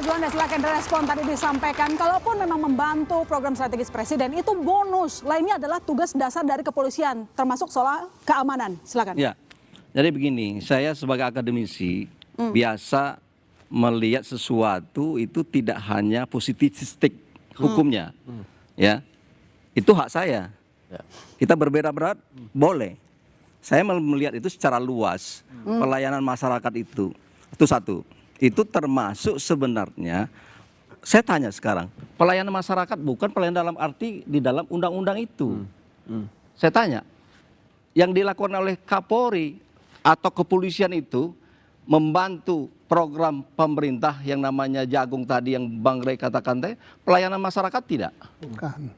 Juanda, silakan direspon. Tadi disampaikan, kalaupun memang membantu program strategis Presiden, itu bonus. Lainnya adalah tugas dasar dari kepolisian, termasuk soal keamanan. Silakan. Ya, jadi begini, saya sebagai akademisi biasa melihat sesuatu itu tidak hanya positivistik hukumnya, ya, itu hak saya. Kita berbeda berat, boleh. Saya melihat itu secara luas, pelayanan masyarakat itu satu. Itu termasuk sebenarnya, saya tanya sekarang, pelayanan masyarakat bukan pelayanan dalam arti di dalam undang-undang itu. Saya tanya, yang dilakukan oleh Kapolri atau kepolisian itu membantu program pemerintah yang namanya Jagung tadi yang Bang Rey katakan tadi, pelayanan masyarakat tidak? Bukan.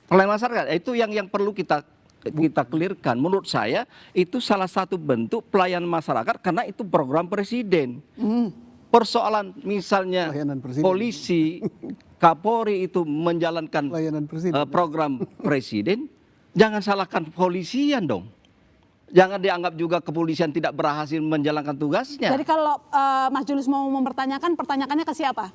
Pelayanan masyarakat itu yang perlu kita clearkan. Menurut saya itu salah satu bentuk pelayanan masyarakat karena itu program presiden. Persoalan misalnya polisi, Kapolri itu menjalankan program presiden, jangan salahkan kepolisian dong. Jangan dianggap juga kepolisian tidak berhasil menjalankan tugasnya. Jadi kalau Mas Julius mau mempertanyakan, pertanyaannya ke siapa?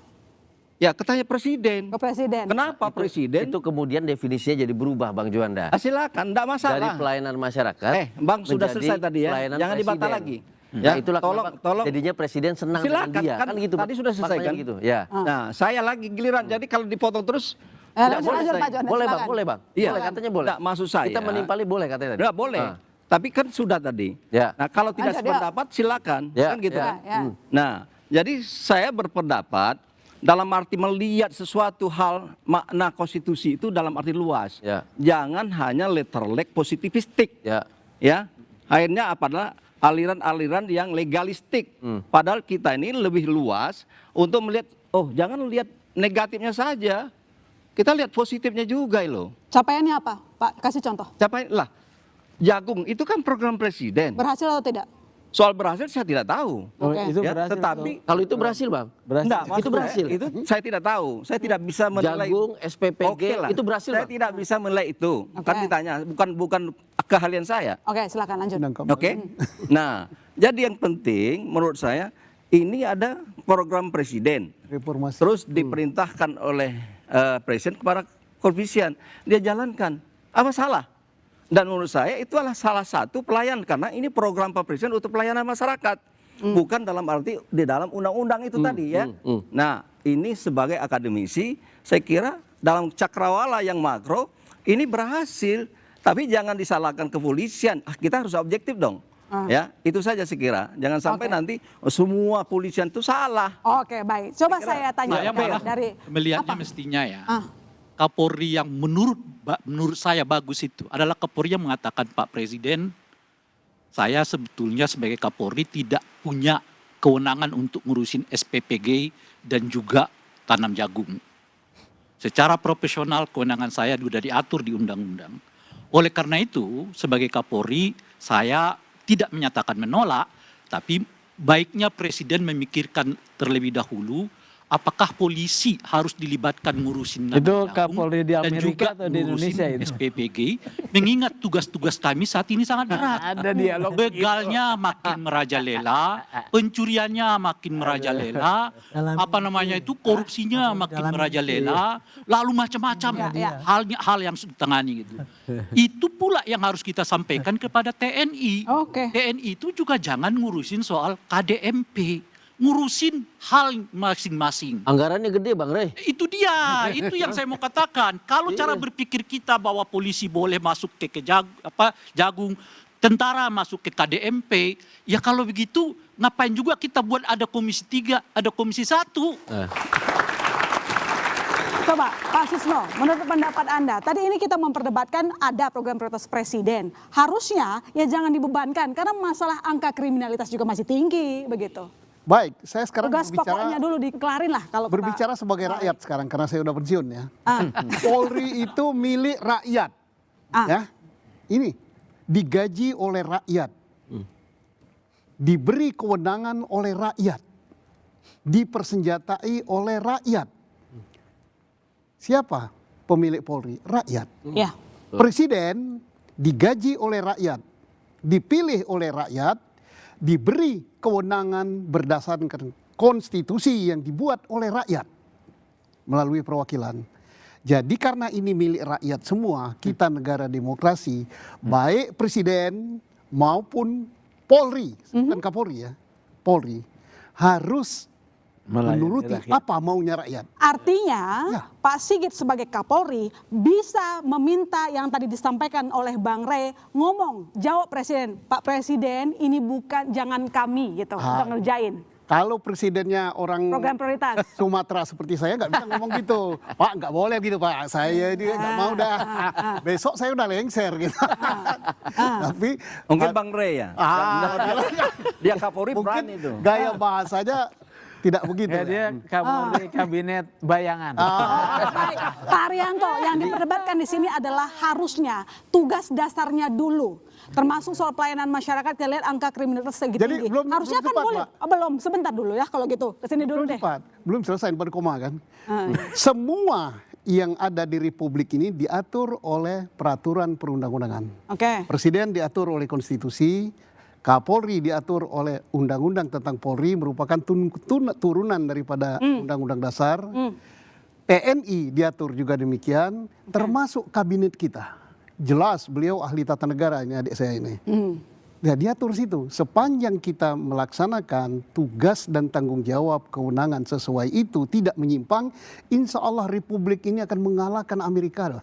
Ya, ketanya presiden. Ke presiden. Kenapa presiden? Itu kemudian definisinya jadi berubah, Bang Juanda. Silakan, enggak masalah. Dari pelayanan masyarakat. Bang sudah selesai tadi ya. Jangan dibantah lagi. Ya, itulah tolong. Jadinya presiden senang dengan dia. Kan gitu. Tadi sudah selesai kan? Gitu. Ya. Nah, saya lagi giliran. Jadi kalau dipotong terus boleh Bang, boleh Bang. Iya, boleh, katanya boleh. Enggak, maksud saya. Kita menimpali boleh katanya tadi. Enggak boleh. Tapi kan sudah tadi. Ya. Nah, kalau tidak sependapat silakan, kan gitu. Nah, jadi saya berpendapat dalam arti melihat sesuatu hal makna konstitusi itu dalam arti luas. Jangan hanya letterlek positivistik. Ya. Akhirnya adalah aliran-aliran yang legalistik. Padahal kita ini lebih luas untuk melihat, jangan lihat negatifnya saja. Kita lihat positifnya juga loh. Capaiannya apa, Pak? Kasih contoh. Capaian lah. Jagung itu kan program presiden. Berhasil atau tidak? Soal berhasil saya tidak tahu. Itu berhasil. Tetapi kalau itu berhasil, Bang. Enggak, itu berhasil. Itu saya tidak tahu. Saya tidak bisa menilai. Jagung, SPPG itu berhasil. Saya tidak bisa menilai itu. Kan ditanya, bukan keahlian saya. Oke, silakan lanjut. Oke. Nah, jadi yang penting menurut saya ini ada program presiden. Reformasi. Terus diperintahkan oleh presiden kepada kepolisian. Dia jalankan. Apa salah? Dan menurut saya itu adalah salah satu pelayanan karena ini program Pak Presiden untuk pelayanan masyarakat. Bukan dalam arti di dalam undang-undang itu tadi ya. Nah, ini sebagai akademisi saya kira dalam cakrawala yang makro ini berhasil. Tapi jangan disalahkan kepolisian. Kita harus objektif dong. Ya, itu saja saya kira. Jangan sampai nanti semua polisian itu salah. Oke, baik. Coba saya tanya dari melihatnya apa? Mestinya ya. Kapolri yang menurut saya bagus itu adalah Kapolri yang mengatakan Pak Presiden, saya sebetulnya sebagai Kapolri tidak punya kewenangan untuk ngurusin SPPG dan juga tanam jagung. Secara profesional kewenangan saya sudah diatur di undang-undang. Oleh karena itu sebagai Kapolri saya tidak menyatakan menolak, tapi baiknya Presiden memikirkan terlebih dahulu apakah polisi harus dilibatkan ngurusin itu Kapolri di Amerika atau di Indonesia itu? SPPG, mengingat tugas-tugas kami saat ini sangat berat. Ada dialog. Begalnya makin merajalela, pencuriannya makin merajalela, korupsinya makin merajalela, lalu macam-macam hal yang harus ditangani gitu. Itu pula yang harus kita sampaikan kepada TNI. TNI itu juga jangan ngurusin soal KDMP. Ngurusin hal masing-masing. Anggarannya gede Bang Rey. Itu dia, itu yang saya mau katakan. Kalau cara berpikir kita bahwa polisi boleh masuk ke jagung, tentara masuk ke KDMP, ya kalau begitu ngapain juga kita buat ada komisi 3, ada komisi 1. Coba Pak Susno, menurut pendapat Anda, tadi ini kita memperdebatkan ada program prioritas presiden. Harusnya ya jangan dibebankan karena masalah angka kriminalitas juga masih tinggi begitu. Baik, saya sekarang tugas pokoknya dulu dikelarin lah kalau berbicara sebagai rakyat sekarang karena saya udah pensiun ya. Polri itu milik rakyat. Ya. Ini digaji oleh rakyat. Diberi kewenangan oleh rakyat. Dipersenjatai oleh rakyat. Siapa pemilik Polri? Rakyat. Ya. Presiden digaji oleh rakyat. Dipilih oleh rakyat. Diberi kewenangan berdasarkan konstitusi yang dibuat oleh rakyat melalui perwakilan. Jadi karena ini milik rakyat semua, kita negara demokrasi, baik presiden maupun Polri, bukan Kapolri ya, Polri harus menuruti apa maunya rakyat. Artinya Ya. Pak Sigit sebagai Kapolri bisa meminta yang tadi disampaikan oleh Bang Rey, ngomong, jawab Presiden, Pak Presiden ini bukan jangan kami gitu untuk ngerjain Kalau presidennya orang program prioritas. Sumatera seperti saya nggak bisa ngomong gitu. Pak nggak boleh gitu Pak, saya ini nggak mau dah. Besok saya udah lengser gitu. Tapi Mungkin Bang Rey ya. Dia Kapolri mungkin berani itu. gaya bahasanya tidak begitu. Ya, dia Kapolri kabinet bayangan. Baik, Pak Arianto, yang diperdebatkan di sini adalah harusnya tugas dasarnya dulu, termasuk soal pelayanan masyarakat. Kita lihat angka kriminalitas segitu Jadi tinggi. belum Harusnya kan tepat, boleh. Pak. Oh, belum, sebentar dulu ya kalau gitu. Kesini dulu deh. Cepat. Belum selesai pada koma kan. Semua yang ada di Republik ini diatur oleh peraturan perundang-undangan. Oke. Presiden diatur oleh konstitusi, Kapolri diatur oleh undang-undang tentang Polri merupakan turunan daripada undang-undang dasar. TNI diatur juga demikian, termasuk kabinet kita. Jelas beliau ahli tata negara, ini adik saya ini. Ya, diatur situ. Sepanjang kita melaksanakan tugas dan tanggung jawab kewenangan sesuai itu, tidak menyimpang, insya Allah Republik ini akan mengalahkan Amerika.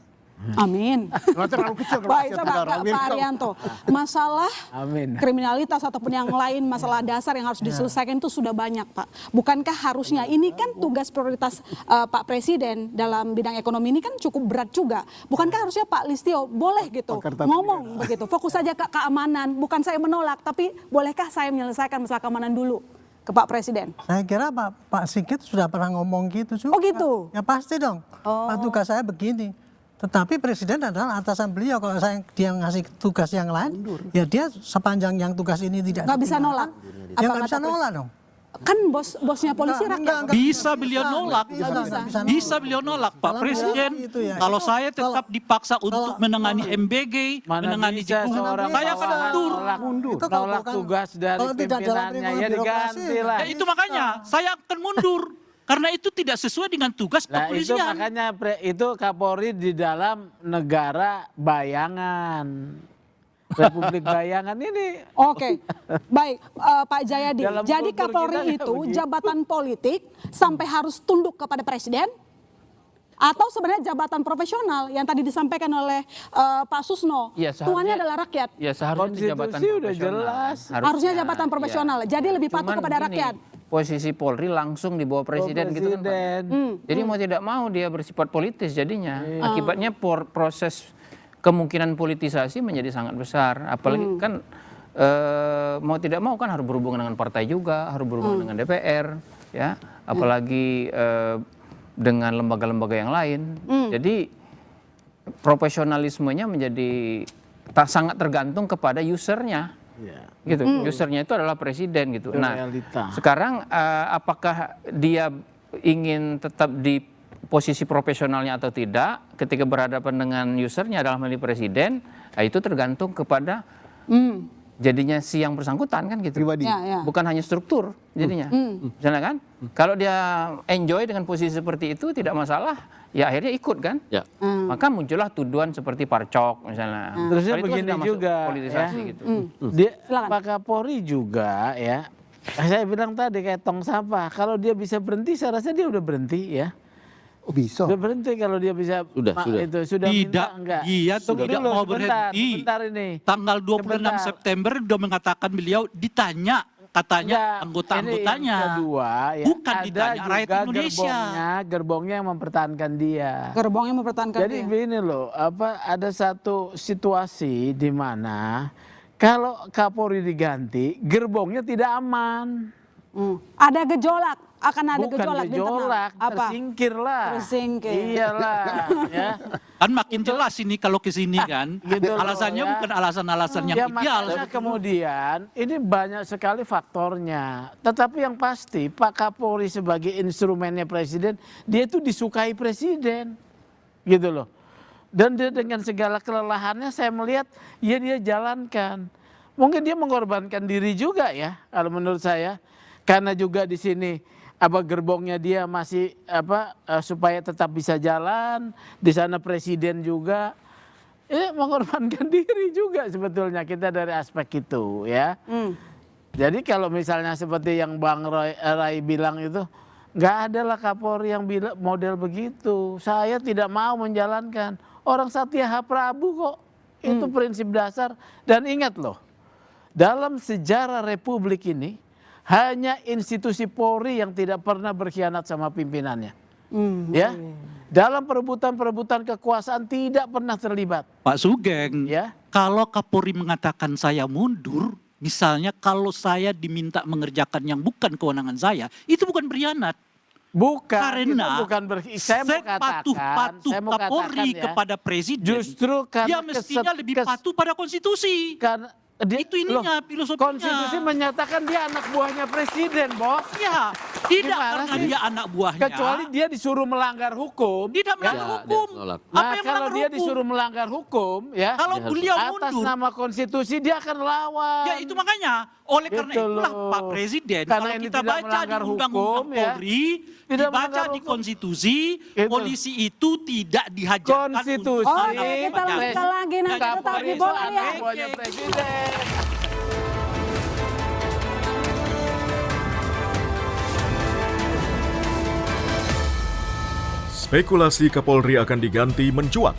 Amin. Terlalu kecil kalau Baik, Asia coba Tenggara. Pak Amerika. Arianto, masalah Amin. kriminalitas ataupun yang lain, masalah dasar yang harus diselesaikan itu sudah banyak Pak. Bukankah harusnya, ini kan tugas prioritas Pak Presiden dalam bidang ekonomi ini kan cukup berat juga. Bukankah harusnya Pak Listio boleh gitu Pakar tata ngomong begitu, fokus saja ke keamanan, bukan saya menolak, tapi bolehkah saya menyelesaikan masalah keamanan dulu ke Pak Presiden? Saya kira Pak Sigit sudah pernah ngomong gitu juga. Oh gitu? Ya pasti dong. Pak, tugas saya begini. Tetapi Presiden adalah atasan beliau. Kalau dia ngasih tugas yang lain, ya dia sepanjang yang tugas ini tidak Nggak bisa ditinggalkan, nolak? Ya Apa nggak bisa kata nolak dong. Kan bosnya polisi rakyat. Bisa beliau nolak, bisa beliau nolak Pak Dalam Presiden. relasi itu ya. Kalau saya tetap dipaksa untuk menangani MBG, Mana menangani bisa Jepang, seorang saya akan mundur. Itu kalau nolak bukan- tugas dari kalau tidak dalam pimpinannya, lingkungan ya birokrasi, diganti lah. Ya itu makanya saya akan mundur karena itu tidak sesuai dengan tugas Nah itu kepolisian. makanya itu Kapolri di dalam negara bayangan. Republik bayangan ini. Oke, baik Pak Jayadi. Dalam Jadi kultur Kapolri kita itu begitu. jabatan politik sampai harus tunduk kepada Presiden? Atau sebenarnya jabatan profesional yang tadi disampaikan oleh Pak Susno, Ya, seharusnya- tuannya adalah rakyat. Ya seharusnya itu jabatan Konstitusi udah profesional. jelas. Harusnya jabatan profesional. Jadi lebih patuh Cuman kepada begini, rakyat. Posisi Polri langsung di bawah presiden, gitu kan Pak. Presiden. Jadi mau tidak mau dia bersifat politis jadinya. Akibatnya proses kemungkinan politisasi menjadi sangat besar. Apalagi kan mau tidak mau kan harus berhubungan dengan partai juga, harus berhubungan dengan DPR, ya. Apalagi dengan lembaga-lembaga yang lain. Jadi profesionalismenya menjadi sangat tergantung kepada usernya. Gitu. Usernya itu adalah presiden gitu. Itu Nah, realita. sekarang apakah dia ingin tetap di posisi profesionalnya atau tidak ketika berhadapan dengan usernya dalam hal ini presiden, nah itu tergantung kepada jadinya si yang bersangkutan kan gitu. Pribadi. Ya, ya. Bukan hanya struktur jadinya. Misalnya kan, kalau dia enjoy dengan posisi seperti itu tidak masalah, ya akhirnya ikut kan. Ya. Maka muncullah tuduhan seperti parcok misalnya. Terusnya Kalau itu begini sudah masuk juga, politisasi ya. gitu. Dia, Silakan. Pak Kapolri juga ya. Saya bilang tadi kayak tong sampah. Kalau dia bisa berhenti, saya rasa dia udah berhenti ya. Oh, bisa. Udah berhenti kalau dia bisa. Sudah. Itu sudah Tidak, minta enggak. dia Tunggu tidak dulu, mau sebentar, berhenti. Sebentar ini. Tanggal 26 Sebentar. September sudah mengatakan beliau ditanya katanya Enggak, anggota-anggotanya. ini yang kedua, ya, Bukan ada ditanya rakyat juga Indonesia. gerbongnya yang mempertahankan dia. Gerbongnya mempertahankan Jadi dia. begini loh, ada satu situasi di mana kalau Kapolri diganti, gerbongnya tidak aman. Ada gejolak, akan ada Bukan gejolak di internal. gejolak, Apa? tersingkirlah. Tersingkir. Iyalah, ya. Kan makin jelas ini kalau ke sini kan. Gitu loh, Alasannya ya. bukan alasan-alasan yang Ya ideal. makanya kemudian ini banyak sekali faktornya. Tetapi yang pasti Pak Kapolri sebagai instrumennya presiden, dia itu disukai presiden. Gitu loh. Dan dia dengan segala kelelahannya saya melihat ya dia jalankan. Mungkin dia mengorbankan diri juga ya kalau menurut saya. karena juga di sini gerbongnya dia masih supaya tetap bisa jalan, di sana presiden juga. Ini mengorbankan diri juga sebetulnya kita dari aspek itu ya. Jadi kalau misalnya seperti yang Bang Ray bilang itu, nggak ada lah Kapolri yang model begitu. Saya tidak mau menjalankan. Orang Satya Prabu kok. Itu prinsip dasar. Dan ingat loh, dalam sejarah Republik ini, hanya institusi Polri yang tidak pernah berkhianat sama pimpinannya. Ya, dalam perebutan kekuasaan tidak pernah terlibat. Pak Sugeng, Ya. kalau Kapolri mengatakan saya mundur, misalnya kalau saya diminta mengerjakan yang bukan kewenangan saya, itu bukan berkhianat. Bukan, Karena itu bukan saya mau sepatuh Kapolri ya, kepada presiden, justru karena dia mestinya lebih patuh pada konstitusi. Karena Itu ininya, filosofinya. Konstitusi menyatakan dia anak buahnya presiden, Bos. Ya, tidak Gimana karena sih? dia anak buahnya. Kecuali dia disuruh melanggar hukum. Tidak melanggar Ya, hukum. dia menolak. Apa Nah, yang kalau melanggar dia hukum? disuruh melanggar hukum, ya, Kalau beliau atas mundur, nama konstitusi dia akan lawan. ya itu makanya. Oleh karena Gitu itulah loh. Pak Presiden, Karena kalau ini kita tidak baca di melanggar Undang-Undang hukum, ya. Polri, Tidak dibaca melanggar di hukum. konstitusi, Gitu. polisi itu tidak dihajarkan Konstitusi. untuk Oke, melakukan kita pekerjaan. lanjutkan lagi nanti tetap Kapolri di itu bola anak ya. buahnya presiden. Spekulasi Kapolri akan diganti mencuat.